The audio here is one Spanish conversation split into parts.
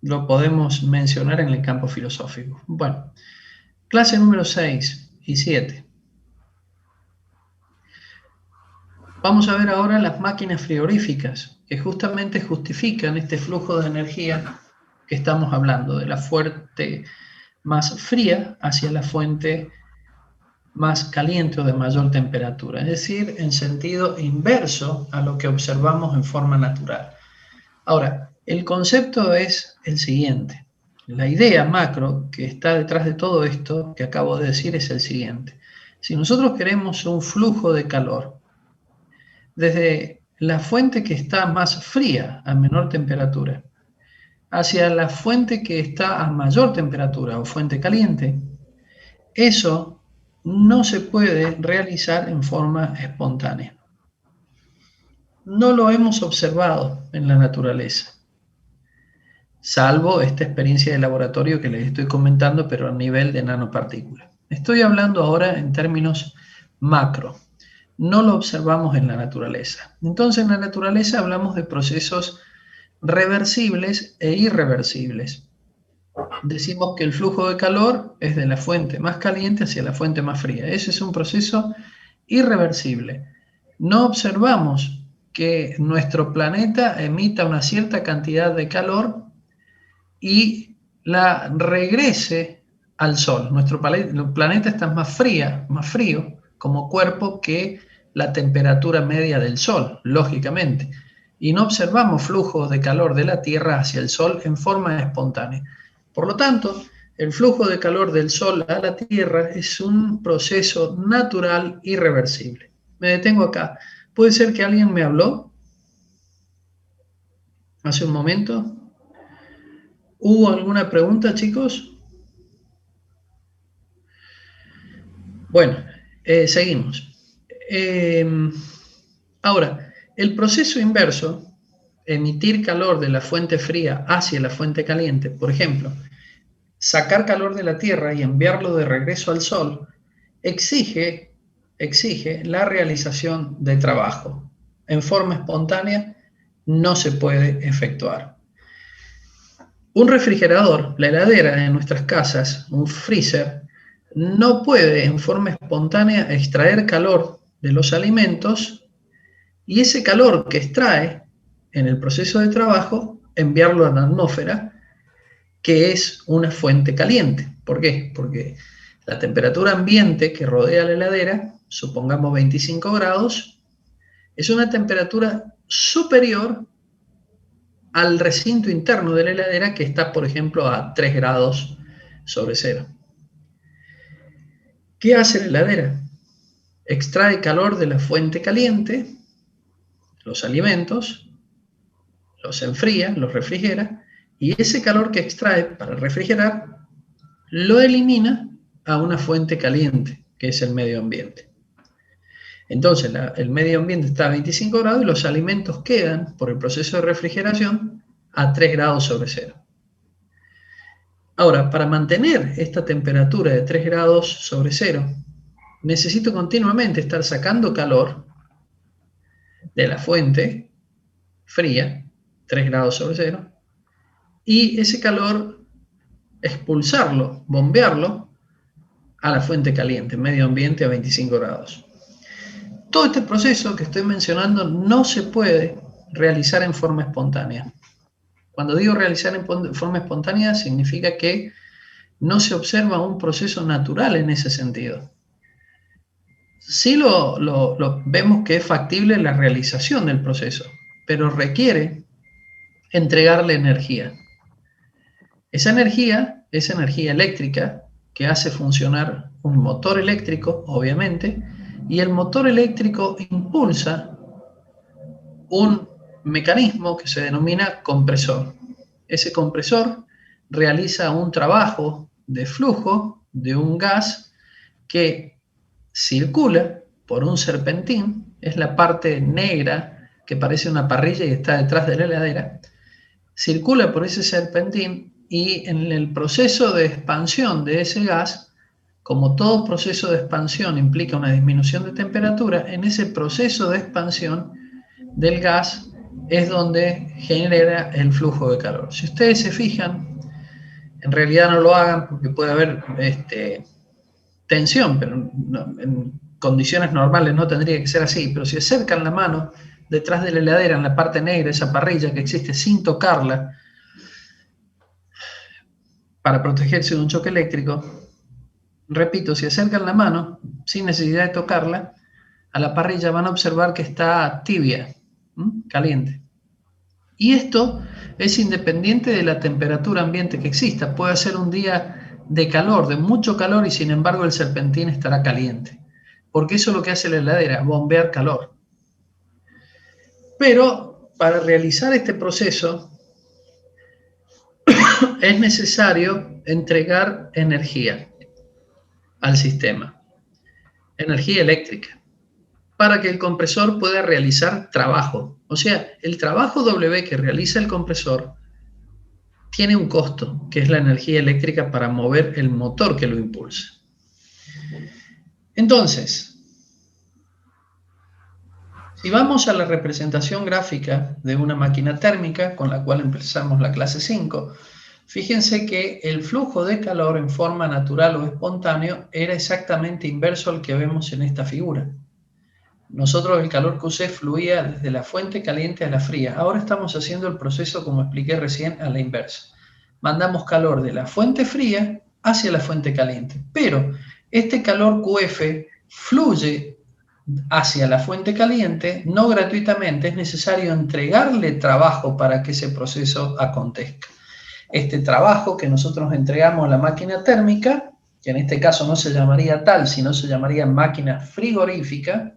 lo podemos mencionar en el campo filosófico. Bueno, clase número 6 y 7. Vamos a ver ahora las máquinas frigoríficas, que justamente justifican este flujo de energía que estamos hablando, de la fuente más fría hacia la fuente más caliente o de mayor temperatura, es decir, en sentido inverso a lo que observamos en forma natural. Ahora, el concepto es el siguiente. La idea macro que está detrás de todo esto que acabo de decir es el siguiente. Si nosotros queremos un flujo de calor desde la fuente que está más fría a menor temperatura hacia la fuente que está a mayor temperatura o fuente caliente, eso no se puede realizar en forma espontánea. No lo hemos observado en la naturaleza, salvo esta experiencia de laboratorio que les estoy comentando, pero a nivel de nanopartículas. Estoy hablando ahora en términos macro. No lo observamos en la naturaleza. Entonces, en la naturaleza hablamos de procesos reversibles e irreversibles. Decimos que el flujo de calor es de la fuente más caliente hacia la fuente más fría. Ese es un proceso irreversible. No observamos que nuestro planeta emita una cierta cantidad de calor y la regrese al Sol. Nuestro planeta está más frío como cuerpo que la temperatura media del Sol, lógicamente. Y no observamos flujos de calor de la Tierra hacia el Sol en forma espontánea. Por lo tanto, el flujo de calor del Sol a la Tierra es un proceso natural irreversible. Me detengo acá. ¿Puede ser que alguien me habló hace un momento? ¿Hubo alguna pregunta, chicos? Bueno, seguimos. Ahora, el proceso inverso, emitir calor de la fuente fría hacia la fuente caliente, por ejemplo, sacar calor de la Tierra y enviarlo de regreso al Sol, exige la realización de trabajo. En forma espontánea no se puede efectuar. Un refrigerador, la heladera de nuestras casas, un freezer, no puede en forma espontánea extraer calor de los alimentos y ese calor que extrae en el proceso de trabajo, enviarlo a la atmósfera, que es una fuente caliente. ¿Por qué? Porque la temperatura ambiente que rodea la heladera, supongamos 25 grados, es una temperatura superior al recinto interno de la heladera que está, por ejemplo, a 3 grados sobre cero. ¿Qué hace la heladera? Extrae calor de la fuente caliente, los alimentos, los enfría, los refrigera, y ese calor que extrae para refrigerar lo elimina a una fuente caliente, que es el medio ambiente. Entonces, el medio ambiente está a 25 grados y los alimentos quedan, por el proceso de refrigeración, a 3 grados sobre cero. Ahora, para mantener esta temperatura de 3 grados sobre cero, necesito continuamente estar sacando calor de la fuente fría, 3 grados sobre cero, y ese calor expulsarlo, bombearlo a la fuente caliente, medio ambiente a 25 grados. Todo este proceso que estoy mencionando no se puede realizar en forma espontánea. Cuando digo realizar en forma espontánea, significa que no se observa un proceso natural en ese sentido. Sí lo vemos que es factible la realización del proceso, pero requiere entregarle energía. Esa energía es energía eléctrica que hace funcionar un motor eléctrico, obviamente, y el motor eléctrico impulsa un mecanismo que se denomina compresor. Ese compresor realiza un trabajo de flujo de un gas que circula por un serpentín, es la parte negra que parece una parrilla y está detrás de la heladera, circula por ese serpentín y en el proceso de expansión de ese gas, como todo proceso de expansión implica una disminución de temperatura, en ese proceso de expansión del gas es donde genera el flujo de calor. Si ustedes se fijan, en realidad no lo hagan porque puede haber tensión, pero en condiciones normales no tendría que ser así, pero si acercan la mano detrás de la heladera, en la parte negra, esa parrilla que existe, sin tocarla, para protegerse de un choque eléctrico, repito, si acercan la mano, sin necesidad de tocarla, a la parrilla van a observar que está tibia, caliente. Y esto es independiente de la temperatura ambiente que exista. Puede ser un día de calor, de mucho calor, y sin embargo el serpentín estará caliente. Porque eso es lo que hace la heladera, bombear calor. Pero para realizar este proceso es necesario entregar energía al sistema, energía eléctrica, para que el compresor pueda realizar trabajo. O sea, el trabajo W que realiza el compresor tiene un costo, que es la energía eléctrica para mover el motor que lo impulsa. Entonces, si vamos a la representación gráfica de una máquina térmica, con la cual empezamos la clase 5, fíjense que el flujo de calor en forma natural o espontáneo era exactamente inverso al que vemos en esta figura. Nosotros el calor QC fluía desde la fuente caliente a la fría. Ahora estamos haciendo el proceso, como expliqué recién, a la inversa. Mandamos calor de la fuente fría hacia la fuente caliente, pero este calor QF fluye hacia la fuente caliente, no gratuitamente, es necesario entregarle trabajo para que ese proceso acontezca. Este trabajo que nosotros entregamos a la máquina térmica, que en este caso no se llamaría tal, sino se llamaría máquina frigorífica,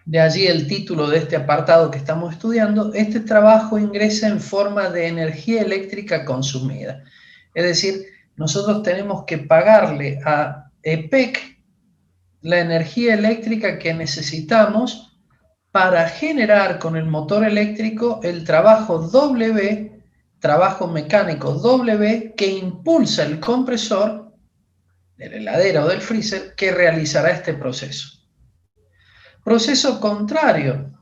de allí el título de este apartado que estamos estudiando, este trabajo ingresa en forma de energía eléctrica consumida. Es decir, nosotros tenemos que pagarle a EPEC la energía eléctrica que necesitamos para generar con el motor eléctrico el trabajo W, trabajo mecánico W, que impulsa el compresor de la heladera o del freezer que realizará este proceso. Proceso contrario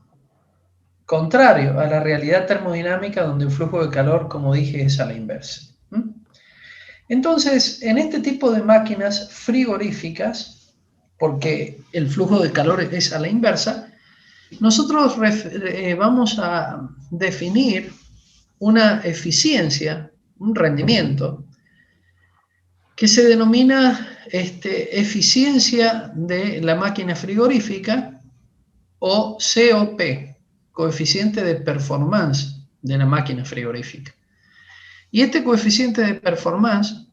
a la realidad termodinámica, donde el flujo de calor, como dije, es a la inversa. Entonces, en este tipo de máquinas frigoríficas, porque el flujo de calor es a la inversa, nosotros vamos a definir una eficiencia, un rendimiento, que se denomina eficiencia de la máquina frigorífica, o COP, coeficiente de performance de la máquina frigorífica. Y este coeficiente de performance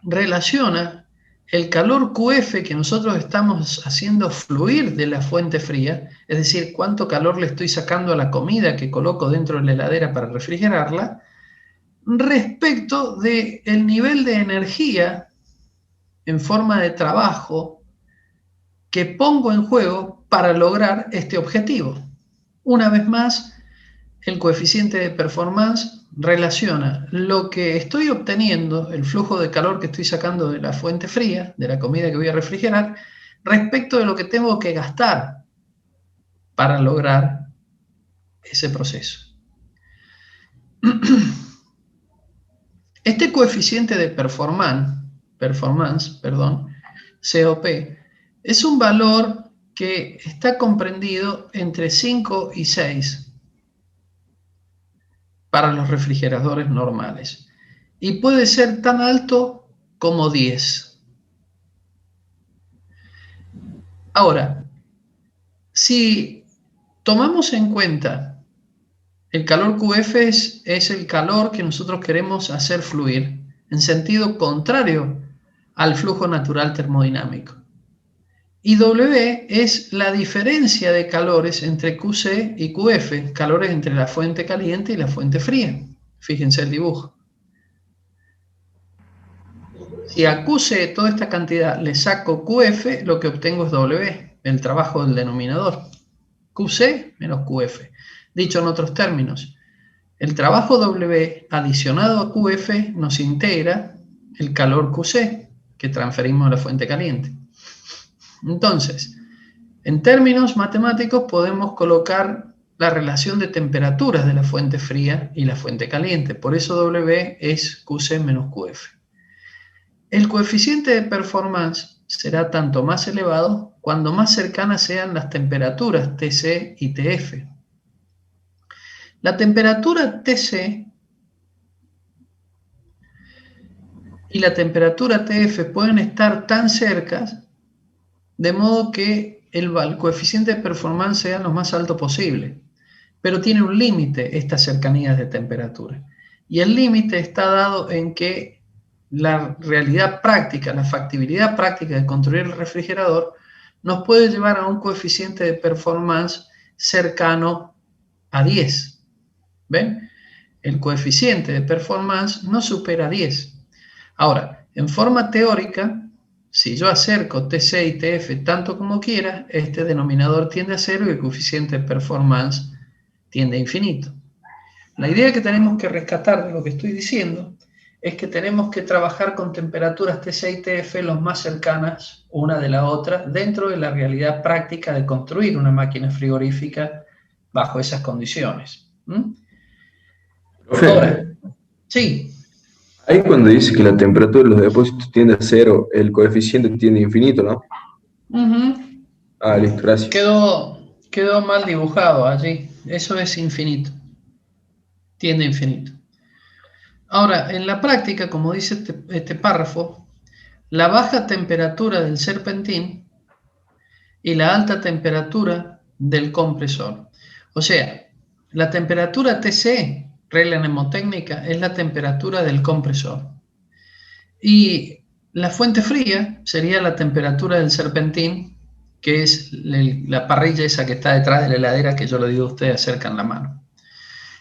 relaciona el calor QF que nosotros estamos haciendo fluir de la fuente fría, es decir, cuánto calor le estoy sacando a la comida que coloco dentro de la heladera para refrigerarla, respecto del nivel de energía en forma de trabajo que pongo en juego para lograr este objetivo. Una vez más, el coeficiente de performance relaciona lo que estoy obteniendo, el flujo de calor que estoy sacando de la fuente fría, de la comida que voy a refrigerar, respecto de lo que tengo que gastar para lograr ese proceso. Este coeficiente de performance, COP, es un valor que está comprendido entre 5 y 6 para los refrigeradores normales y puede ser tan alto como 10. Ahora, si tomamos en cuenta el calor QF es el calor que nosotros queremos hacer fluir en sentido contrario al flujo natural termodinámico. Y W es la diferencia de calores entre QC y QF, calores entre la fuente caliente y la fuente fría. Fíjense el dibujo. Si a QC toda esta cantidad le saco QF, lo que obtengo es W, el trabajo del denominador. QC menos QF. Dicho en otros términos, el trabajo W adicionado a QF nos integra el calor QC que transferimos a la fuente caliente. Entonces, en términos matemáticos podemos colocar la relación de temperaturas de la fuente fría y la fuente caliente. Por eso W es QC menos QF. El coeficiente de performance será tanto más elevado cuando más cercanas sean las temperaturas TC y TF. La temperatura TC y la temperatura TF pueden estar tan cercas de modo que el coeficiente de performance sea lo más alto posible. Pero tiene un límite estas cercanías de temperatura. Y el límite está dado en que la realidad práctica, la factibilidad práctica de construir el refrigerador nos puede llevar a un coeficiente de performance cercano a 10. ¿Ven? El coeficiente de performance no supera 10. Ahora, en forma teórica, si yo acerco TC y TF tanto como quiera, este denominador tiende a cero y el coeficiente de performance tiende a infinito. La idea que tenemos que rescatar de lo que estoy diciendo es que tenemos que trabajar con temperaturas TC y TF lo más cercanas una de la otra dentro de la realidad práctica de construir una máquina frigorífica bajo esas condiciones. Profe, Ahora, sí. ahí cuando dice que la temperatura de los depósitos tiende a cero, el coeficiente tiende a infinito, ¿no? Ah, listo, gracias. Quedó mal dibujado allí. Eso es infinito. Tiende a infinito. Ahora, en la práctica, como dice este párrafo, la baja temperatura del serpentín y la alta temperatura del compresor. O sea, la temperatura TC, regla mnemotécnica, es la temperatura del compresor. Y la fuente fría sería la temperatura del serpentín, que es la parrilla esa que está detrás de la heladera que yo le digo a ustedes acercan la mano.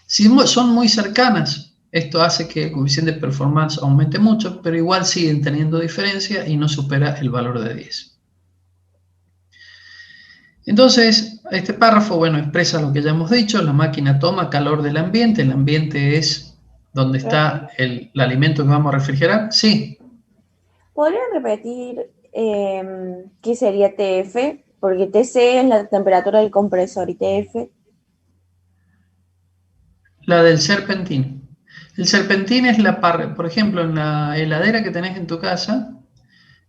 Si son muy cercanas, esto hace que el coeficiente de performance aumente mucho, pero igual siguen teniendo diferencia y no supera el valor de 10. Entonces, este párrafo, bueno, expresa lo que ya hemos dicho, la máquina toma calor del ambiente, el ambiente es donde está el alimento que vamos a refrigerar. Sí. ¿Podrían repetir qué sería TF? Porque TC es la temperatura del compresor y TF. La del serpentín. El serpentín es la parrilla, por ejemplo, en la heladera que tenés en tu casa,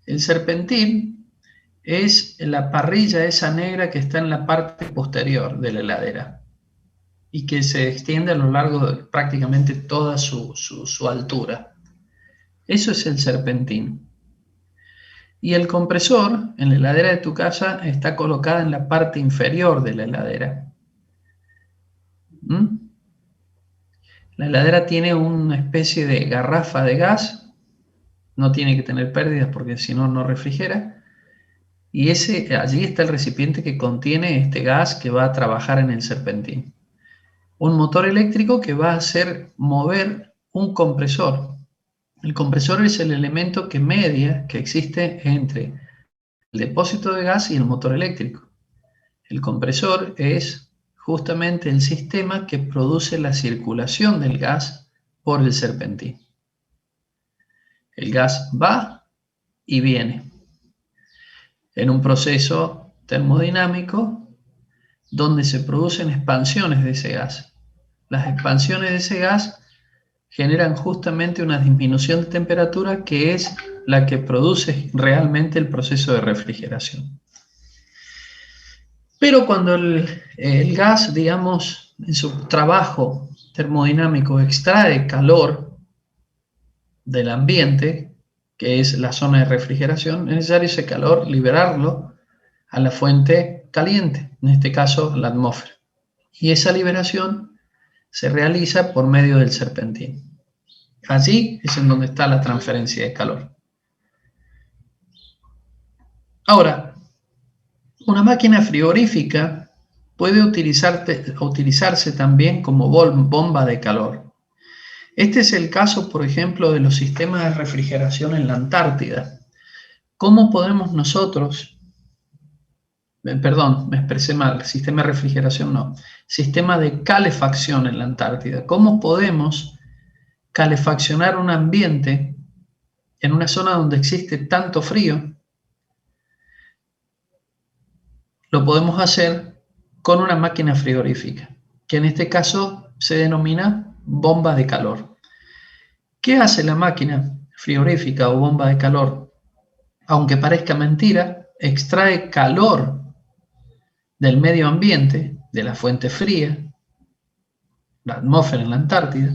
el serpentín es la parrilla esa negra que está en la parte posterior de la heladera y que se extiende a lo largo de prácticamente toda su altura. Eso es el serpentín. Y el compresor en la heladera de tu casa está colocada en la parte inferior de la heladera. La heladera tiene una especie de garrafa de gas, no tiene que tener pérdidas porque si no, no refrigera. Y allí está el recipiente que contiene este gas que va a trabajar en el serpentín. Un motor eléctrico que va a hacer mover un compresor. El compresor es el elemento que media que existe entre el depósito de gas y el motor eléctrico. El compresor es justamente el sistema que produce la circulación del gas por el serpentín. El gas va y viene en un proceso termodinámico donde se producen expansiones de ese gas. Las expansiones de ese gas generan justamente una disminución de temperatura que es la que produce realmente el proceso de refrigeración. Pero cuando el gas, digamos, en su trabajo termodinámico extrae calor del ambiente, que es la zona de refrigeración, es necesario ese calor liberarlo a la fuente caliente, en este caso la atmósfera. Y esa liberación se realiza por medio del serpentín. Allí es en donde está la transferencia de calor. Ahora, una máquina frigorífica puede utilizarse también como bomba de calor. Este es el caso, por ejemplo, de los sistemas de refrigeración en la Antártida. ¿Cómo podemos nosotros, perdón, me expresé mal, sistema de refrigeración no, sistema de calefacción en la Antártida? ¿Cómo podemos calefaccionar un ambiente en una zona donde existe tanto frío? Lo podemos hacer con una máquina frigorífica. que en este caso se denomina bomba de calor. ¿Qué hace la máquina frigorífica o bomba de calor? Aunque parezca mentira, extrae calor del medio ambiente, de la fuente fría, la atmósfera en la Antártida,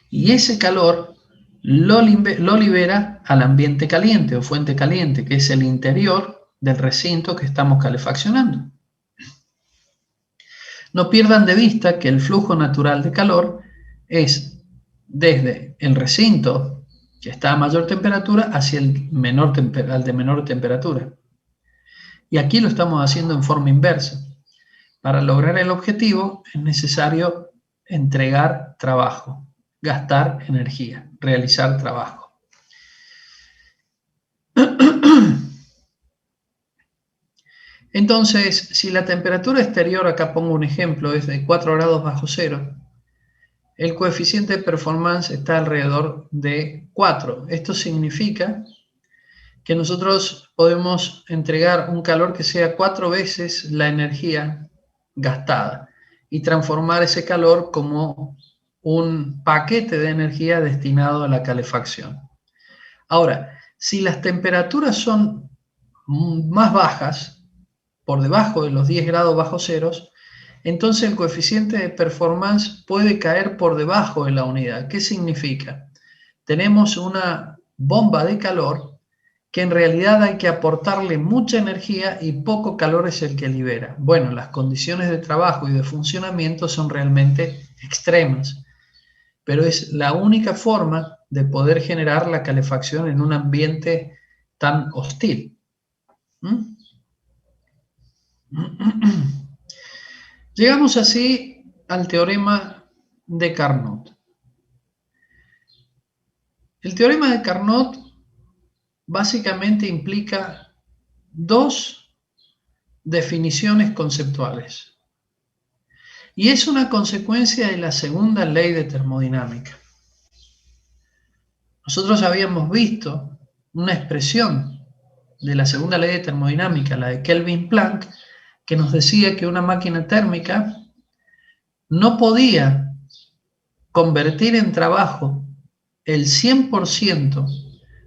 y ese calor lo libera al ambiente caliente o fuente caliente, que es el interior del recinto que estamos calefaccionando. No pierdan de vista que el flujo natural de calor es desde el recinto que está a mayor temperatura hacia el al de menor temperatura. Y aquí lo estamos haciendo en forma inversa. Para lograr el objetivo es necesario entregar trabajo, gastar energía, realizar trabajo. Entonces, si la temperatura exterior, acá pongo un ejemplo, es de 4 grados bajo cero, el coeficiente de performance está alrededor de 4. Esto significa que nosotros podemos entregar un calor que sea 4 veces la energía gastada y transformar ese calor como un paquete de energía destinado a la calefacción. Ahora, si las temperaturas son más bajas, por debajo de los 10 grados bajo ceros, entonces el coeficiente de performance puede caer por debajo de la unidad. ¿Qué significa? Tenemos una bomba de calor que en realidad hay que aportarle mucha energía y poco calor es el que libera. Bueno, las condiciones de trabajo y de funcionamiento son realmente extremas, pero es la única forma de poder generar la calefacción en un ambiente tan hostil. Llegamos así al teorema de Carnot. El teorema de Carnot básicamente implica dos definiciones conceptuales y es una consecuencia de la segunda ley de termodinámica. Nosotros habíamos visto una expresión de la segunda ley de termodinámica, la de Kelvin-Planck, que nos decía que una máquina térmica no podía convertir en trabajo el 100%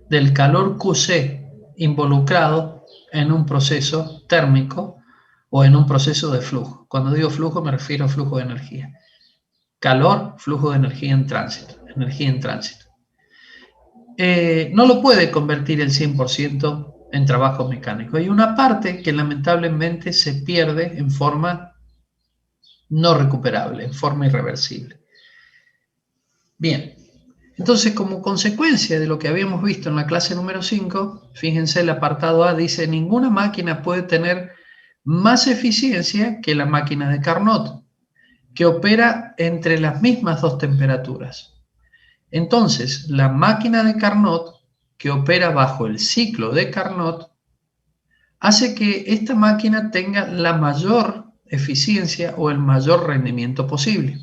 del calor QC involucrado en un proceso térmico o en un proceso de flujo. Cuando digo flujo me refiero a flujo de energía. Calor, flujo de energía en tránsito. No lo puede convertir el 100% en trabajo mecánico. Hay una parte que lamentablemente se pierde en forma no recuperable, en forma irreversible. Bien, entonces como consecuencia de lo que habíamos visto en la clase número 5, fíjense el apartado A dice, ninguna máquina puede tener más eficiencia que la máquina de Carnot, que opera entre las mismas dos temperaturas. Entonces, la máquina de Carnot, que opera bajo el ciclo de Carnot, hace que esta máquina tenga la mayor eficiencia o el mayor rendimiento posible.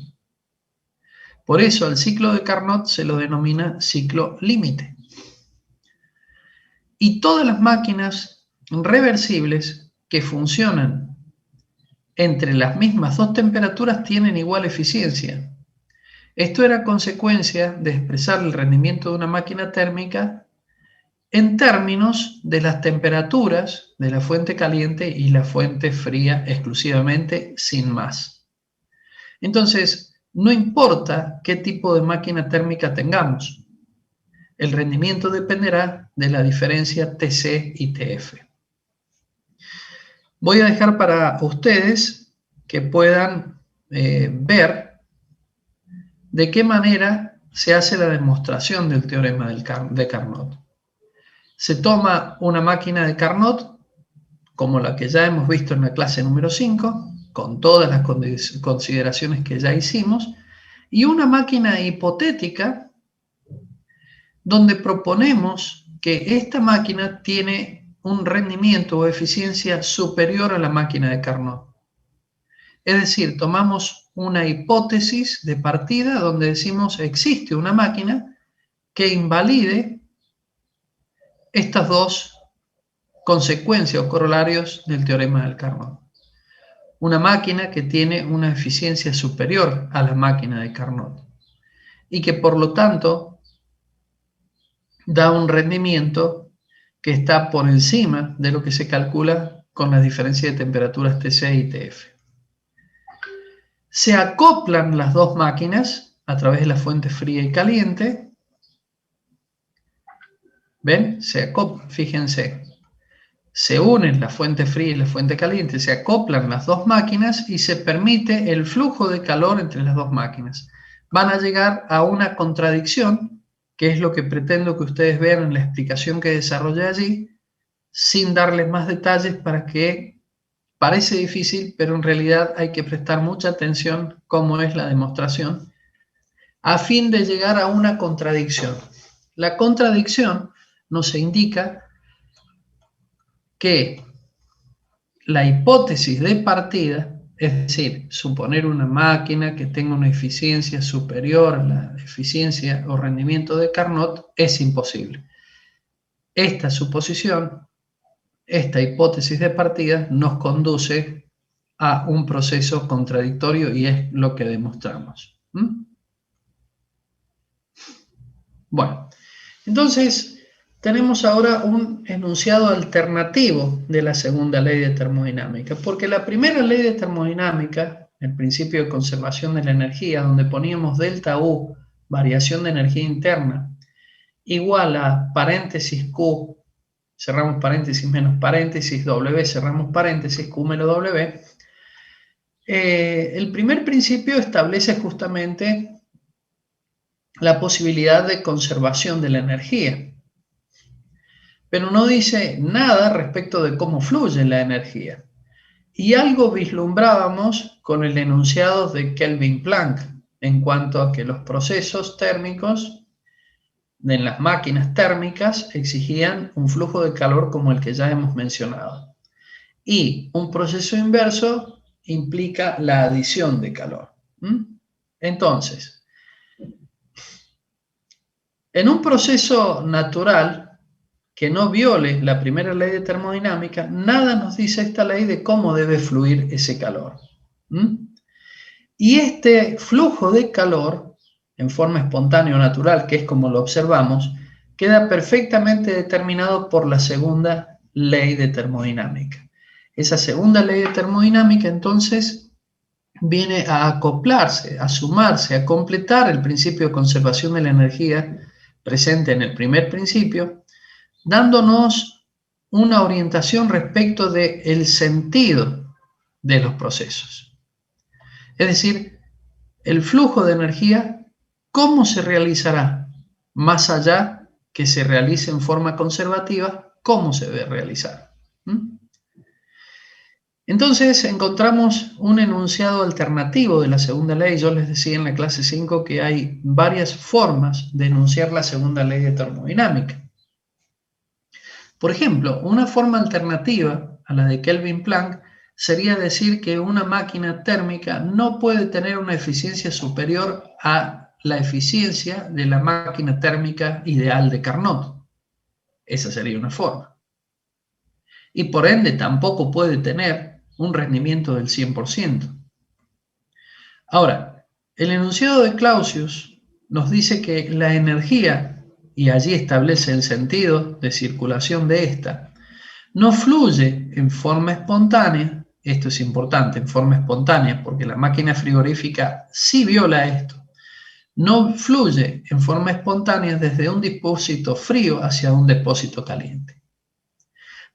Por eso al ciclo de Carnot se lo denomina ciclo límite. Y todas las máquinas reversibles que funcionan entre las mismas dos temperaturas tienen igual eficiencia. Esto era consecuencia de expresar el rendimiento de una máquina térmica en términos de las temperaturas de la fuente caliente y la fuente fría exclusivamente, sin más. Entonces, no importa qué tipo de máquina térmica tengamos, el rendimiento dependerá de la diferencia TC y TF. Voy a dejar para ustedes que puedan ver de qué manera se hace la demostración del teorema de Carnot. Se toma una máquina de Carnot, como la que ya hemos visto en la clase número 5, con todas las consideraciones que ya hicimos, y una máquina hipotética donde proponemos que esta máquina tiene un rendimiento o eficiencia superior a la máquina de Carnot. Es decir, tomamos una hipótesis de partida donde decimos existe una máquina que invalide estas dos consecuencias o corolarios del teorema del Carnot. una máquina que tiene una eficiencia superior a la máquina de Carnot y que por lo tanto da un rendimiento que está por encima de lo que se calcula con la diferencia de temperaturas TC y TF. Se acoplan las dos máquinas a través de la fuente fría y caliente. ¿Ven? Se acoplan, fíjense. Se unen la fuente fría y la fuente caliente, se acoplan las dos máquinas y se permite el flujo de calor entre las dos máquinas. Van a llegar a una contradicción, que es lo que pretendo que ustedes vean en la explicación que desarrollé allí, sin darles más detalles para que parece difícil, pero en realidad hay que prestar mucha atención cómo es la demostración, a fin de llegar a una contradicción. La contradicción nos indica que la hipótesis de partida, es decir, suponer una máquina que tenga una eficiencia superior a la eficiencia o rendimiento de Carnot, es imposible. Esta suposición, esta hipótesis de partida, nos conduce a un proceso contradictorio y es lo que demostramos. Bueno, entonces tenemos ahora un enunciado alternativo de la segunda ley de termodinámica, porque la primera ley de termodinámica, el principio de conservación de la energía, donde poníamos delta U, variación de energía interna, igual a paréntesis Q, cerramos paréntesis menos paréntesis, W, cerramos paréntesis, Q menos W, el primer principio establece justamente la posibilidad de conservación de la energía, pero no dice nada respecto de cómo fluye la energía. Y algo vislumbrábamos con el enunciado de Kelvin-Planck en cuanto a que los procesos térmicos en las máquinas térmicas exigían un flujo de calor como el que ya hemos mencionado. Y un proceso inverso implica la adición de calor. Entonces, en un proceso natural que no viole la primera ley de termodinámica, nada nos dice esta ley de cómo debe fluir ese calor. Y este flujo de calor, en forma espontánea o natural, que es como lo observamos, queda perfectamente determinado por la segunda ley de termodinámica. Esa segunda ley de termodinámica, entonces, viene a acoplarse, a sumarse, a completar el principio de conservación de la energía presente en el primer principio, dándonos una orientación respecto del sentido de los procesos. Es decir, el flujo de energía, ¿cómo se realizará? Más allá que se realice en forma conservativa, ¿cómo se debe realizar? Entonces encontramos un enunciado alternativo de la segunda ley. Yo les decía en la clase 5 que hay varias formas de enunciar la segunda ley de termodinámica. Por ejemplo, una forma alternativa a la de Kelvin-Planck sería decir que una máquina térmica no puede tener una eficiencia superior a la eficiencia de la máquina térmica ideal de Carnot. Esa sería una forma. Y por ende tampoco puede tener un rendimiento del 100%. Ahora, el enunciado de Clausius nos dice que la energía, y allí establece el sentido de circulación de esta, no fluye en forma espontánea. Esto es importante, en forma espontánea, porque la máquina frigorífica sí viola esto. No fluye en forma espontánea desde un depósito frío hacia un depósito caliente.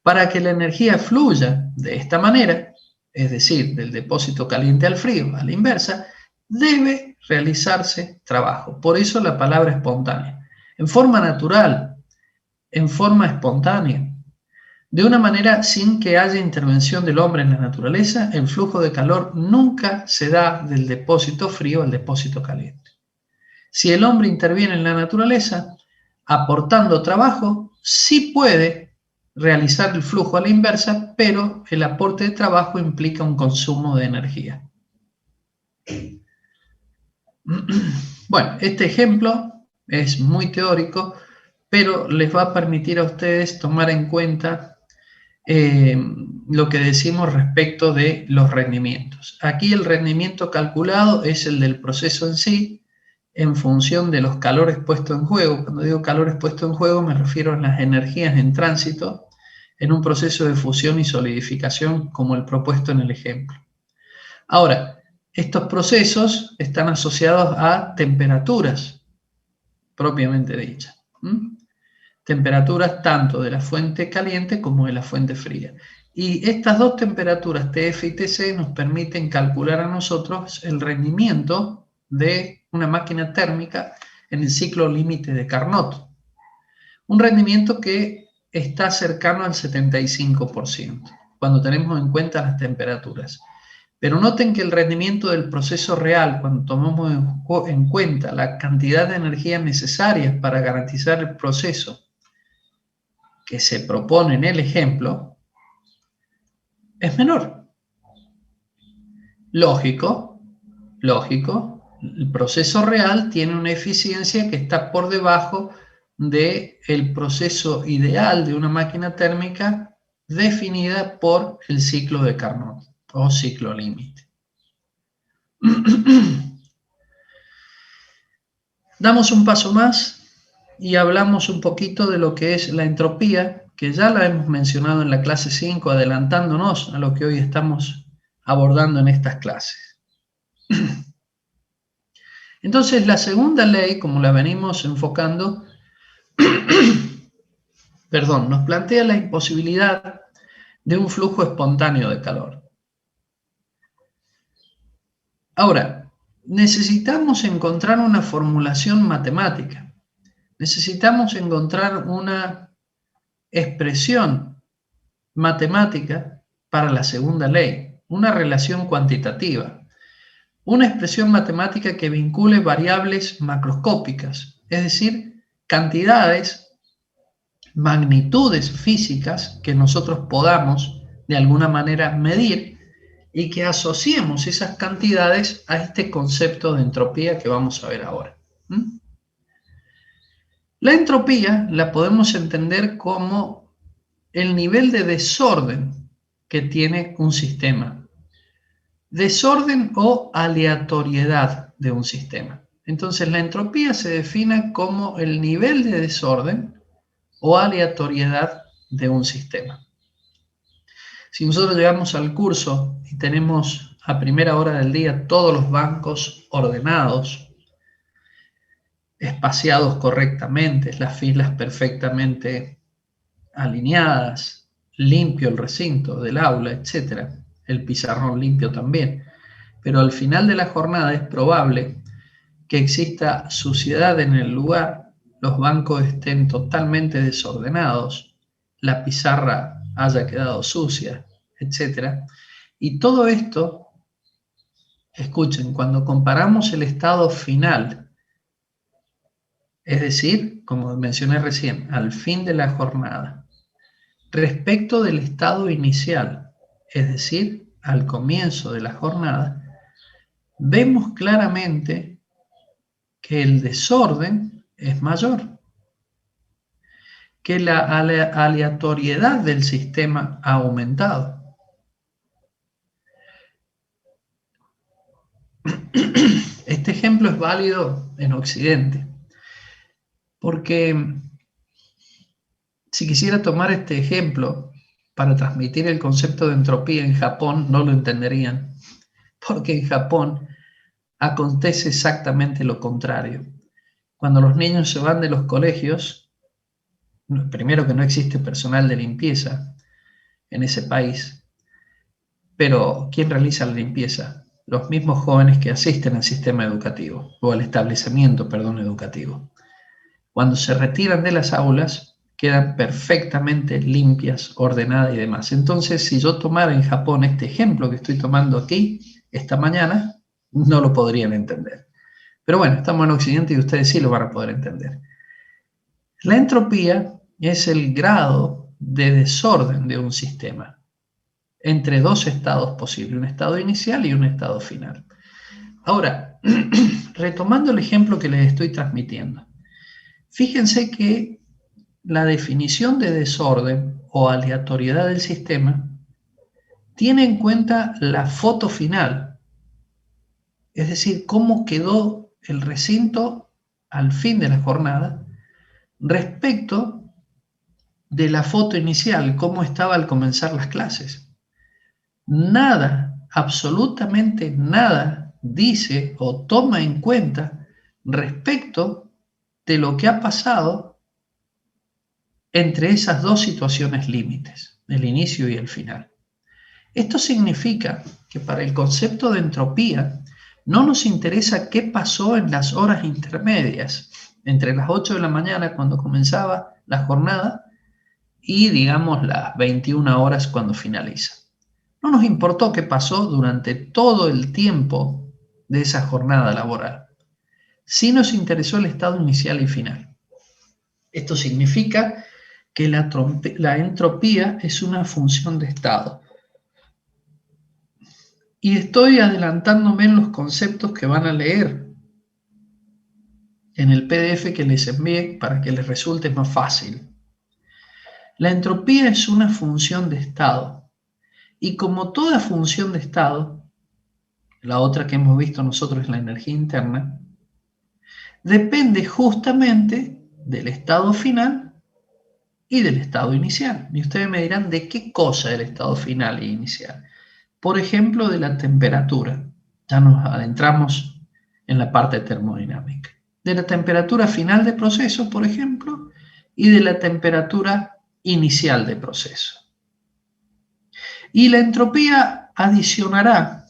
Para que la energía fluya de esta manera, es decir, del depósito caliente al frío, a la inversa, debe realizarse trabajo. Por eso la palabra espontánea. En forma natural, en forma espontánea, de una manera sin que haya intervención del hombre en la naturaleza, el flujo de calor nunca se da del depósito frío al depósito caliente. Si el hombre interviene en la naturaleza, aportando trabajo, sí puede realizar el flujo a la inversa, pero el aporte de trabajo implica un consumo de energía. Bueno, este ejemplo es muy teórico, pero les va a permitir a ustedes tomar en cuenta lo que decimos respecto de los rendimientos. Aquí el rendimiento calculado es el del proceso en sí, en función de los calores puestos en juego. Cuando digo calores puestos en juego me refiero a las energías en tránsito en un proceso de fusión y solidificación como el propuesto en el ejemplo. Ahora, estos procesos están asociados a temperaturas propiamente dichas. Temperaturas tanto de la fuente caliente como de la fuente fría. Y estas dos temperaturas, TF y TC, nos permiten calcular a nosotros el rendimiento de una máquina térmica en el ciclo límite de Carnot. Un rendimiento que está cercano al 75%, cuando tenemos en cuenta las temperaturas. Pero noten que el rendimiento del proceso real, cuando tomamos en cuenta la cantidad de energía necesaria para garantizar el proceso que se propone en el ejemplo, es menor. Lógico, el proceso real tiene una eficiencia que está por debajo del proceso ideal de una máquina térmica definida por el ciclo de Carnot o ciclo límite. Damos un paso más y hablamos un poquito de lo que es la entropía, que ya la hemos mencionado en la clase 5, adelantándonos a lo que hoy estamos abordando en estas clases. Entonces, la segunda ley, como la venimos enfocando, nos plantea la imposibilidad de un flujo espontáneo de calor. Ahora, necesitamos encontrar una formulación matemática. Necesitamos encontrar una expresión matemática para la segunda ley, una relación cuantitativa, una expresión matemática que vincule variables macroscópicas, es decir, cantidades, magnitudes físicas que nosotros podamos de alguna manera medir y que asociemos esas cantidades a este concepto de entropía que vamos a ver ahora. La entropía la podemos entender como el nivel de desorden que tiene un sistema. Desorden o aleatoriedad de un sistema. Entonces, la entropía se define como el nivel de desorden o aleatoriedad de un sistema. Si nosotros llegamos al curso y tenemos a primera hora del día todos los bancos ordenados, espaciados correctamente, las filas perfectamente alineadas, limpio el recinto del aula, etc., el pizarrón limpio también, pero al final de la jornada es probable que exista suciedad en el lugar, los bancos estén totalmente desordenados, la pizarra haya quedado sucia, etc. Y todo esto, escuchen, cuando comparamos el estado final, es decir, como mencioné recién, al fin de la jornada, respecto del estado inicial, es decir, al comienzo de la jornada, vemos claramente que el desorden es mayor, que la aleatoriedad del sistema ha aumentado. Este ejemplo es válido en Occidente, porque si quisiera tomar este ejemplo para transmitir el concepto de entropía en Japón, no lo entenderían, porque en Japón acontece exactamente lo contrario. Cuando los niños se van de los colegios, primero que no existe personal de limpieza en ese país, pero ¿quién realiza la limpieza? Los mismos jóvenes que asisten al sistema educativo, o al establecimiento, educativo. Cuando se retiran de las aulas, quedan perfectamente limpias, ordenadas y demás. Entonces, si yo tomara en Japón este ejemplo que estoy tomando aquí, esta mañana, no lo podrían entender. Pero bueno, estamos en Occidente y ustedes sí lo van a poder entender. La entropía es el grado de desorden de un sistema entre dos estados posibles, un estado inicial y un estado final. Ahora, retomando el ejemplo que les estoy transmitiendo, fíjense que la definición de desorden o aleatoriedad del sistema tiene en cuenta la foto final, es decir, cómo quedó el recinto al fin de la jornada respecto de la foto inicial, cómo estaba al comenzar las clases. Nada, absolutamente nada, dice o toma en cuenta respecto de lo que ha pasado entre esas dos situaciones límites, el inicio y el final. Esto significa que para el concepto de entropía no nos interesa qué pasó en las horas intermedias, entre las 8 de la mañana cuando comenzaba la jornada y digamos las 21 horas cuando finaliza. No nos importó qué pasó durante todo el tiempo de esa jornada laboral. Sí nos interesó el estado inicial y final. Esto significa que la entropía es una función de estado. Y estoy adelantándome en los conceptos que van a leer en el PDF que les envié para que les resulte más fácil. La entropía es una función de estado. Y como toda función de estado, la otra que hemos visto nosotros es la energía interna, depende justamente del estado final y del estado inicial. Y ustedes me dirán, ¿de qué cosa el estado final e inicial? Por ejemplo, de la temperatura. Ya nos adentramos en la parte termodinámica. De la temperatura final de proceso, por ejemplo, y de la temperatura inicial de proceso. Y la entropía adicionará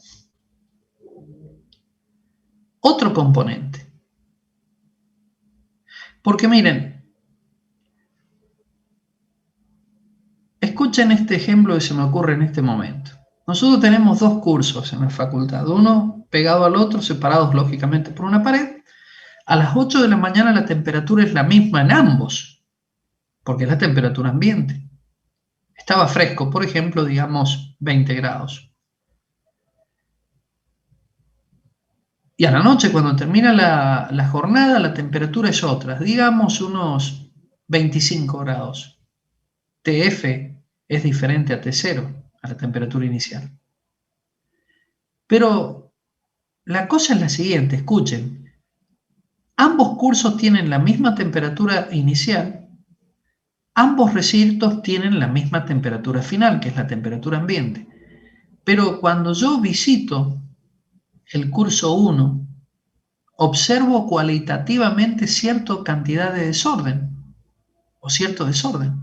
otro componente. Porque miren, escuchen este ejemplo que se me ocurre en este momento. Nosotros tenemos dos cursos en la facultad, uno pegado al otro, separados lógicamente por una pared. A las 8 de la mañana la temperatura es la misma en ambos, porque es la temperatura ambiente. Estaba fresco, por ejemplo, digamos 20 grados. Y a la noche, cuando termina la jornada, la temperatura es otra, digamos unos 25 grados. TF es diferente a T0, a la temperatura inicial. Pero la cosa es la siguiente, escuchen. Ambos cursos tienen la misma temperatura inicial, ambos recintos tienen la misma temperatura final, que es la temperatura ambiente. Pero cuando yo visito el curso 1, observo cualitativamente cierta cantidad de desorden, o cierto desorden.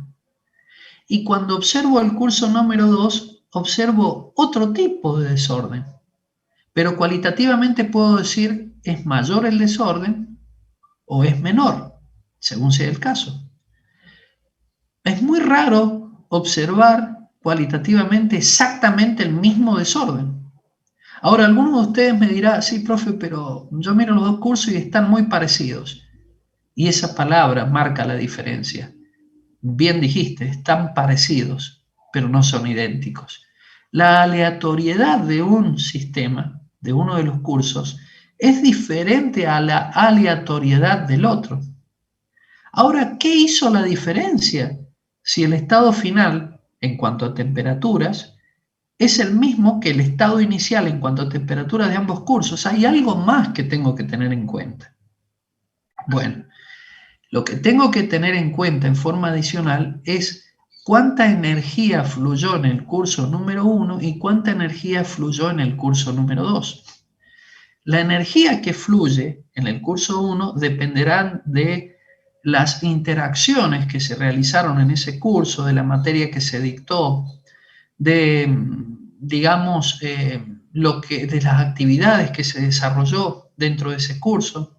Y cuando observo el curso número 2, observo otro tipo de desorden. Pero cualitativamente puedo decir, es mayor el desorden o es menor, según sea el caso. Es muy raro observar cualitativamente exactamente el mismo desorden. Ahora, alguno de ustedes me dirá, sí, profe, pero yo miro los dos cursos y están muy parecidos. Y esa palabra marca la diferencia. Bien dijiste, están parecidos, pero no son idénticos. La aleatoriedad de un sistema, de uno de los cursos, es diferente a la aleatoriedad del otro. Ahora, ¿qué hizo la diferencia? Si el estado final, en cuanto a temperaturas, es el mismo que el estado inicial en cuanto a temperaturas de ambos cursos, hay algo más que tengo que tener en cuenta. Bueno, lo que tengo que tener en cuenta en forma adicional es cuánta energía fluyó en el curso número 1 y cuánta energía fluyó en el curso número 2. La energía que fluye en el curso 1 dependerá de las interacciones que se realizaron en ese curso, de la materia que se dictó, de, digamos, de las actividades que se desarrolló dentro de ese curso,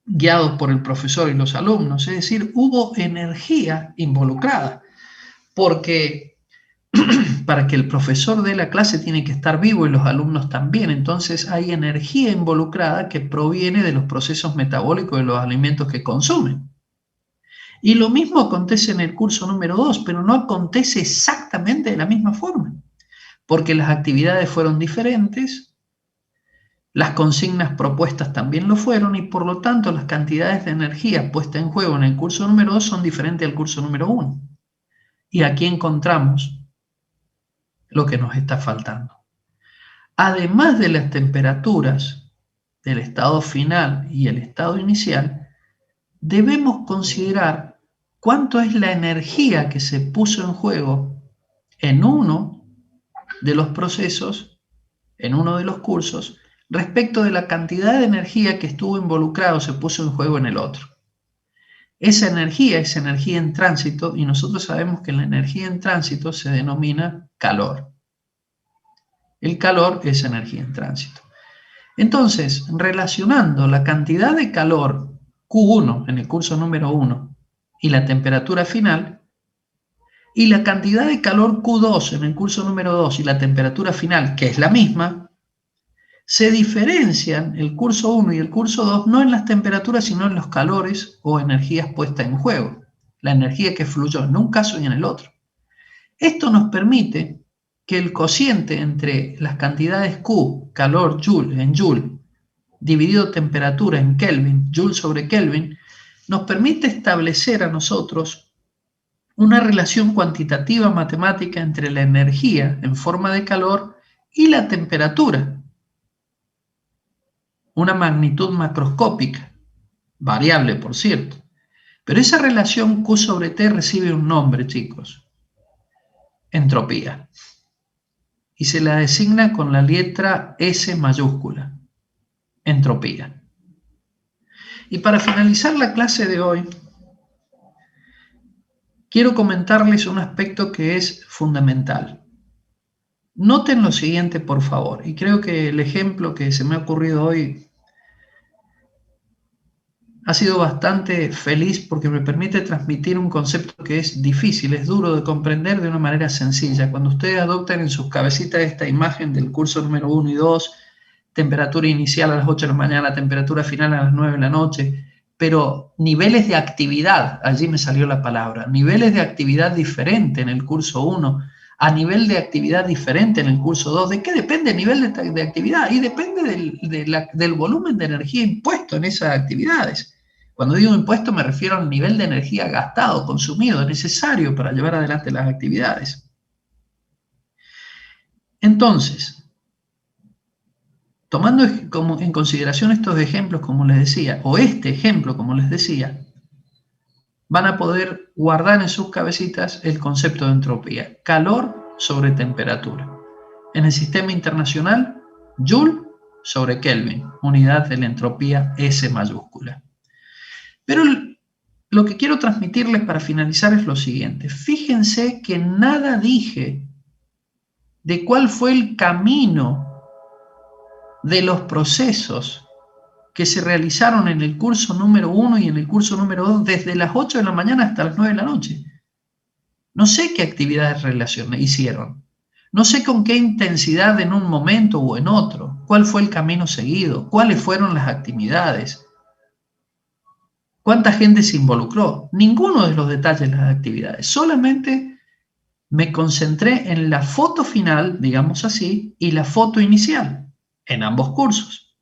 guiados por el profesor y los alumnos. Es decir, hubo energía involucrada, porque para que el profesor dé la clase tiene que estar vivo y los alumnos también. Entonces hay energía involucrada que proviene de los procesos metabólicos de los alimentos que consumen. Y lo mismo acontece en el curso número 2, pero no acontece exactamente de la misma forma, porque las actividades fueron diferentes, las consignas propuestas también lo fueron, y por lo tanto las cantidades de energía puesta en juego en el curso número 2 son diferentes al curso número 1. Y aquí encontramos lo que nos está faltando. Además de las temperaturas del estado final y el estado inicial, debemos considerar cuánto es la energía que se puso en juego en uno de los procesos, en uno de los cursos, respecto de la cantidad de energía que estuvo involucrado, se puso en juego en el otro. Esa energía es energía en tránsito y nosotros sabemos que la energía en tránsito se denomina calor. El calor es energía en tránsito. Entonces, relacionando la cantidad de calor Q1 en el curso número 1 y la temperatura final, y la cantidad de calor Q2 en el curso número 2 y la temperatura final, que es la misma, se diferencian el curso 1 y el curso 2 no en las temperaturas, sino en los calores o energías puestas en juego, la energía que fluyó en un caso y en el otro. Esto nos permite que el cociente entre las cantidades Q, calor, Joule, en Joule, dividido temperatura en Kelvin, Joule sobre Kelvin, nos permite establecer a nosotros una relación cuantitativa matemática entre la energía en forma de calor y la temperatura. Una magnitud macroscópica, variable por cierto. Pero esa relación Q sobre T recibe un nombre, chicos. Entropía. Y se la designa con la letra S mayúscula. Entropía. Y para finalizar la clase de hoy, quiero comentarles un aspecto que es fundamental. Noten lo siguiente, por favor, y creo que el ejemplo que se me ha ocurrido hoy ha sido bastante feliz porque me permite transmitir un concepto que es difícil, es duro de comprender de una manera sencilla. Cuando ustedes adoptan en sus cabecitas esta imagen del curso número 1 y 2, temperatura inicial a las 8 de la mañana, temperatura final a las 9 de la noche, pero niveles de actividad, allí me salió la palabra, niveles de actividad diferente en el curso 1, a nivel de actividad diferente en el curso 2. ¿De qué depende el nivel de actividad? Y depende del volumen de energía impuesto en esas actividades. Cuando digo impuesto me refiero al nivel de energía gastado, consumido, necesario para llevar adelante las actividades. Entonces, tomando en consideración estos ejemplos, como les decía, o este ejemplo, como les decía, van a poder guardar en sus cabecitas el concepto de entropía. Calor sobre temperatura. En el sistema internacional, Joule sobre Kelvin, unidad de la entropía S mayúscula. Pero lo que quiero transmitirles para finalizar es lo siguiente. Fíjense que nada dije de cuál fue el camino de los procesos que se realizaron en el curso número 1 y en el curso número 2 desde las 8 de la mañana hasta las 9 de la noche. No sé qué actividades hicieron. No sé con qué intensidad en un momento o en otro. ¿Cuál fue el camino seguido? ¿Cuáles fueron las actividades? ¿Cuánta gente se involucró? Ninguno de los detalles de las actividades. Solamente me concentré en la foto final, digamos así, y la foto inicial, en ambos cursos.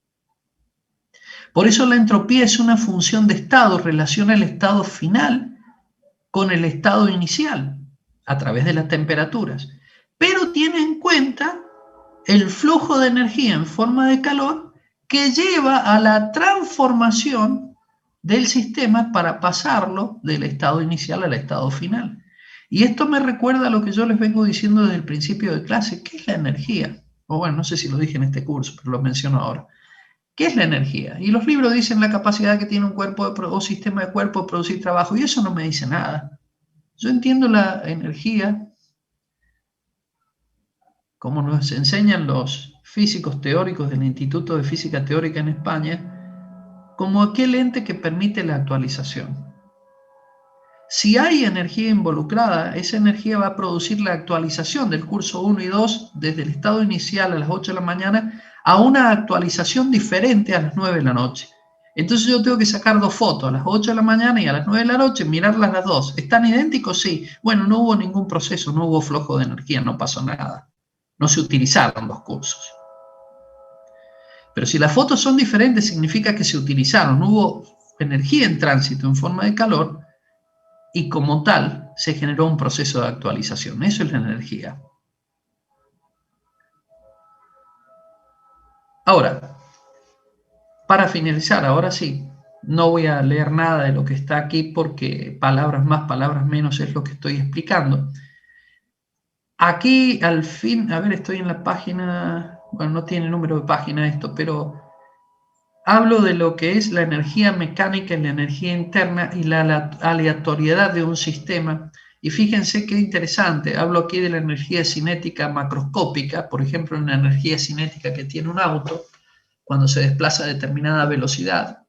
Por eso la entropía es una función de estado, relaciona el estado final con el estado inicial, a través de las temperaturas. Pero tiene en cuenta el flujo de energía en forma de calor que lleva a la transformación del sistema para pasarlo del estado inicial al estado final. Y esto me recuerda a lo que yo les vengo diciendo desde el principio de clase. ¿Qué es la energía? O bueno, no sé si lo dije en este curso, pero lo menciono ahora. ¿Qué es la energía? Y los libros dicen la capacidad que tiene un cuerpo o sistema de cuerpo de producir trabajo, y eso no me dice nada. Yo entiendo la energía, como nos enseñan los físicos teóricos del Instituto de Física Teórica en España, como aquel ente que permite la actualización. Si hay energía involucrada, esa energía va a producir la actualización del curso 1 y 2 desde el estado inicial a las 8 de la mañana a una actualización diferente a las 9 de la noche. Entonces yo tengo que sacar dos fotos, a las 8 de la mañana y a las 9 de la noche, mirarlas las dos. ¿Están idénticos? Sí. Bueno, no hubo ningún proceso, no hubo flujo de energía, no pasó nada. No se utilizaron los cursos. Pero si las fotos son diferentes, significa que se utilizaron, hubo energía en tránsito en forma de calor y como tal se generó un proceso de actualización. Eso es la energía. Ahora, para finalizar, ahora sí, no voy a leer nada de lo que está aquí porque palabras más, palabras menos es lo que estoy explicando. Aquí al fin, a ver, estoy en la página, bueno, no tiene número de página esto, pero hablo de lo que es la energía mecánica y la energía interna y la aleatoriedad de un sistema. Y fíjense qué interesante, hablo aquí de la energía cinética macroscópica, por ejemplo, una energía cinética que tiene un auto cuando se desplaza a determinada velocidad.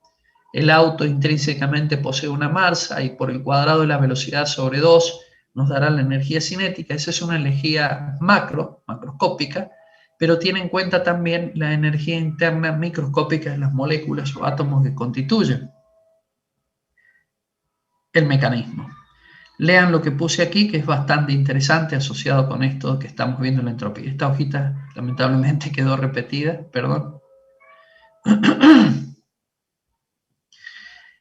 El auto intrínsecamente posee una masa y por el cuadrado de la velocidad sobre 2 nos dará la energía cinética. Esa es una energía macroscópica, pero tiene en cuenta también la energía interna microscópica de las moléculas o átomos que constituyen el mecanismo. Lean lo que puse aquí, que es bastante interesante asociado con esto que estamos viendo en la entropía. Esta hojita lamentablemente quedó repetida, perdón.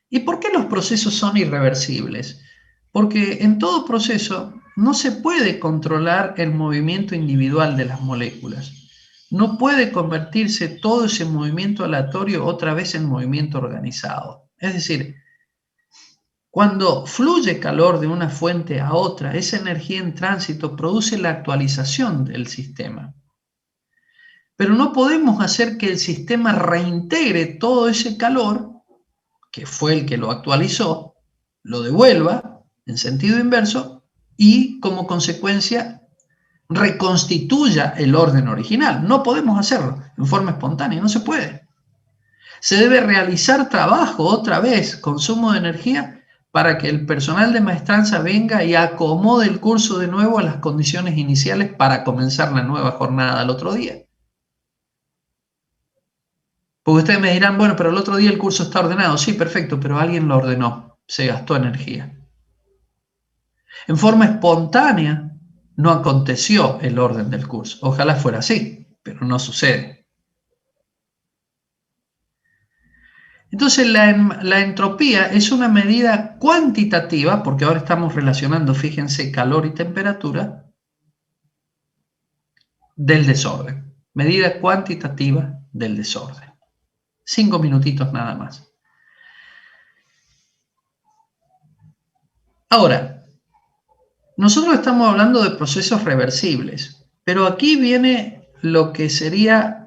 ¿Y por qué los procesos son irreversibles? Porque en todo proceso no se puede controlar el movimiento individual de las moléculas. No puede convertirse todo ese movimiento aleatorio otra vez en movimiento organizado. Es decir, cuando fluye calor de una fuente a otra, esa energía en tránsito produce la actualización del sistema. Pero no podemos hacer que el sistema reintegre todo ese calor, que fue el que lo actualizó, lo devuelva en sentido inverso y como consecuencia reconstituya el orden original. No podemos hacerlo en forma espontánea, no se puede. Se debe realizar trabajo otra vez, consumo de energía, para que el personal de maestranza venga y acomode el curso de nuevo a las condiciones iniciales para comenzar la nueva jornada al otro día. Porque ustedes me dirán, bueno, pero el otro día el curso está ordenado. Sí, perfecto, pero alguien lo ordenó, se gastó energía. En forma espontánea no aconteció el orden del curso. Ojalá fuera así, pero no sucede. Entonces la entropía es una medida cuantitativa, porque ahora estamos relacionando, fíjense, calor y temperatura, del desorden. Medida cuantitativa del desorden. 5 minutitos nada más. Ahora, nosotros estamos hablando de procesos reversibles, pero aquí viene lo que sería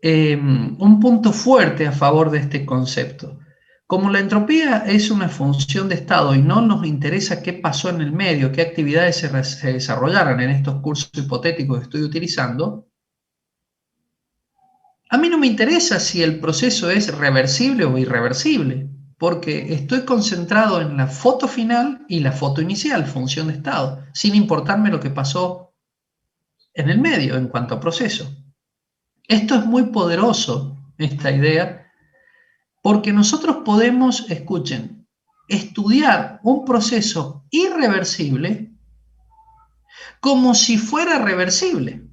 un punto fuerte a favor de este concepto. Como la entropía es una función de estado y no nos interesa qué pasó en el medio, qué actividades se desarrollaron en estos cursos hipotéticos que estoy utilizando, a mí no me interesa si el proceso es reversible o irreversible, porque estoy concentrado en la foto final y la foto inicial, función de estado, sin importarme lo que pasó en el medio en cuanto a proceso. Esto es muy poderoso, esta idea, porque nosotros podemos, escuchen, estudiar un proceso irreversible como si fuera reversible,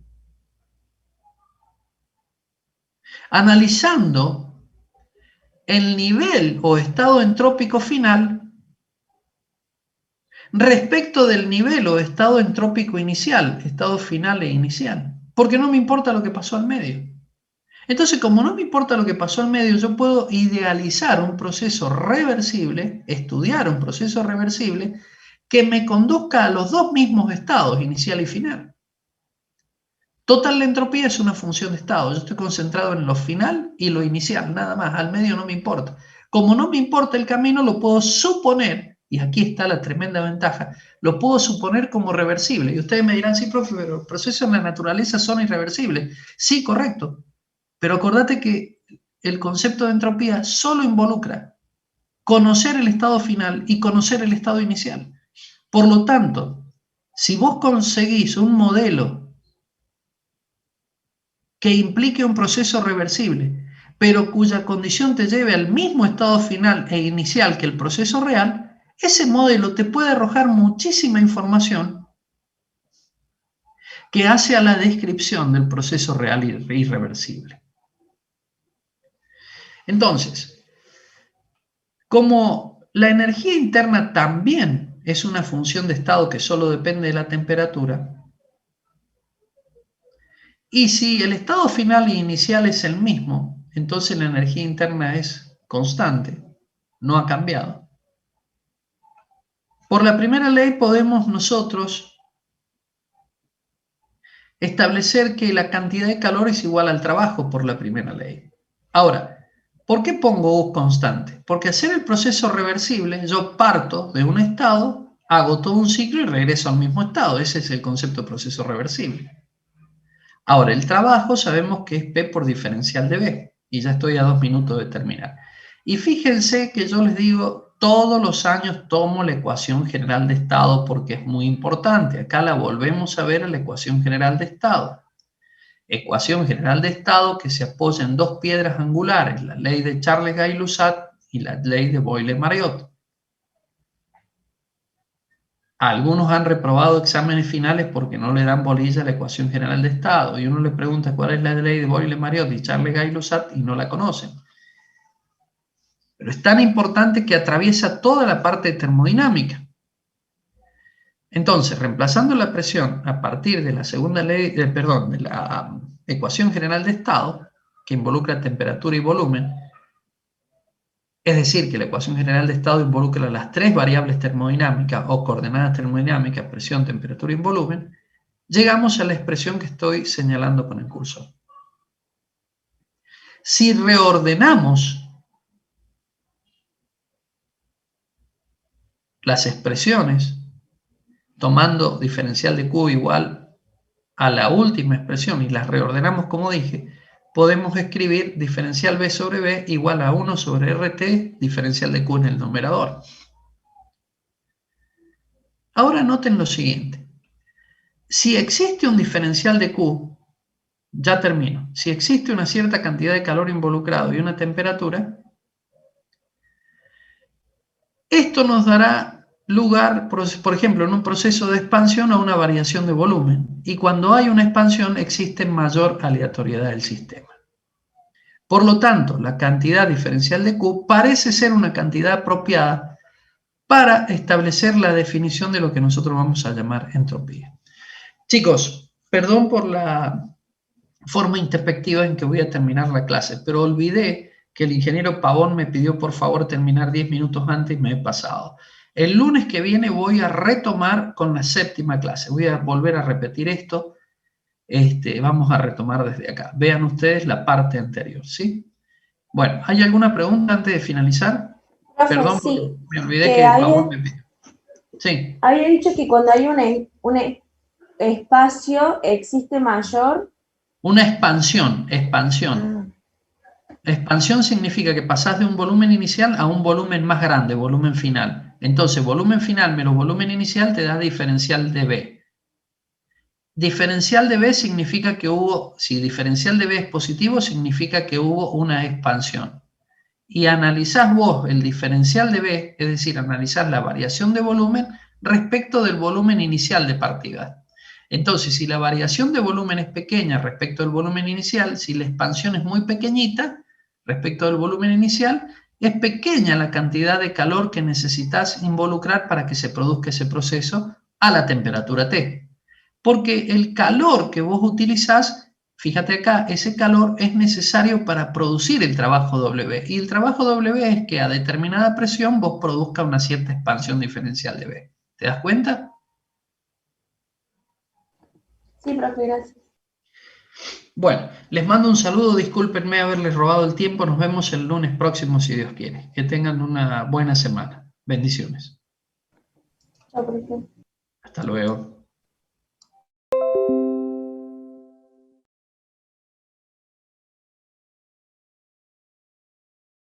analizando el nivel o estado entrópico final respecto del nivel o estado entrópico inicial, estado final e inicial, porque no me importa lo que pasó al medio. Entonces, como no me importa lo que pasó al medio, yo puedo idealizar un proceso reversible, estudiar un proceso reversible que me conduzca a los dos mismos estados, inicial y final. Total, la entropía es una función de estado. Yo estoy concentrado en lo final y lo inicial, nada más. Al medio no me importa. Como no me importa el camino, lo puedo suponer, y aquí está la tremenda ventaja, lo puedo suponer como reversible. Y ustedes me dirán, sí, profe, pero los procesos en la naturaleza son irreversibles. Sí, correcto. Pero acordate que el concepto de entropía solo involucra conocer el estado final y conocer el estado inicial. Por lo tanto, si vos conseguís un modelo que implique un proceso reversible, pero cuya condición te lleve al mismo estado final e inicial que el proceso real, ese modelo te puede arrojar muchísima información que hace a la descripción del proceso real e irreversible. Entonces, como la energía interna también es una función de estado que solo depende de la temperatura. Y si el estado final e inicial es el mismo, entonces la energía interna es constante, no ha cambiado. Por la primera ley podemos nosotros establecer que la cantidad de calor es igual al trabajo por la primera ley. Ahora, ¿por qué pongo U constante? Porque hacer el proceso reversible, yo parto de un estado, hago todo un ciclo y regreso al mismo estado. Ese es el concepto de proceso reversible. Ahora, el trabajo sabemos que es P por diferencial de B, y ya estoy a 2 minutos de terminar. Y fíjense que yo les digo, todos los años tomo la ecuación general de estado porque es muy importante. Acá la volvemos a ver a la ecuación general de estado. Ecuación general de estado que se apoya en dos piedras angulares, la ley de Charles-Gay-Lussac y la ley de Boyle-Mariotte. Algunos han reprobado exámenes finales porque no le dan bolilla a la ecuación general de estado y uno le pregunta cuál es la ley de Boyle-Mariotte y Charles-Gay-Lussac y no la conocen. Pero es tan importante que atraviesa toda la parte de termodinámica. Entonces, reemplazando la presión a partir de la segunda ley, de la ecuación general de estado, que involucra temperatura y volumen, es decir, que la ecuación general de estado involucra las tres variables termodinámicas o coordenadas termodinámicas, presión, temperatura y volumen, llegamos a la expresión que estoy señalando con el cursor. Si reordenamos las expresiones, tomando diferencial de Q igual a la última expresión y las reordenamos como dije, podemos escribir diferencial B sobre B igual a 1 sobre RT, diferencial de Q en el numerador. Ahora noten lo siguiente. Si existe un diferencial de Q, ya termino, si existe una cierta cantidad de calor involucrado y una temperatura, esto nos dará lugar, por ejemplo, en un proceso de expansión a una variación de volumen. Y cuando hay una expansión existe mayor aleatoriedad del sistema. Por lo tanto, la cantidad diferencial de Q parece ser una cantidad apropiada para establecer la definición de lo que nosotros vamos a llamar entropía. Chicos, perdón por la forma introspectiva en que voy a terminar la clase, pero olvidé que el ingeniero Pavón me pidió por favor terminar 10 minutos antes y me he pasado. El lunes que viene voy a retomar con la séptima clase. Voy a volver a repetir esto. Vamos a retomar desde acá. Vean ustedes la parte anterior, ¿sí? Bueno, ¿hay alguna pregunta antes de finalizar? Profe, Perdón, sí, me olvidé que Pavón me pidió. Sí. Había dicho que cuando hay un espacio existe mayor... Una expansión. Expansión significa que pasás de un volumen inicial a un volumen más grande, volumen final. Entonces, volumen final menos volumen inicial te da diferencial de B. Diferencial de B significa que hubo, si diferencial de B es positivo, significa que hubo una expansión. Y analizás vos el diferencial de B, es decir, analizás la variación de volumen respecto del volumen inicial de partida. Entonces, si la variación de volumen es pequeña respecto del volumen inicial, si la expansión es muy pequeñita respecto del volumen inicial, es pequeña la cantidad de calor que necesitas involucrar para que se produzca ese proceso a la temperatura T. Porque el calor que vos utilizás, fíjate acá, ese calor es necesario para producir el trabajo W. Y el trabajo W es que a determinada presión vos produzca una cierta expansión diferencial de B. ¿Te das cuenta? Sí, profe, gracias. Bueno, les mando un saludo, discúlpenme haberles robado el tiempo, nos vemos el lunes próximo si Dios quiere. Que tengan una buena semana. Bendiciones. Chao, profe. Hasta luego.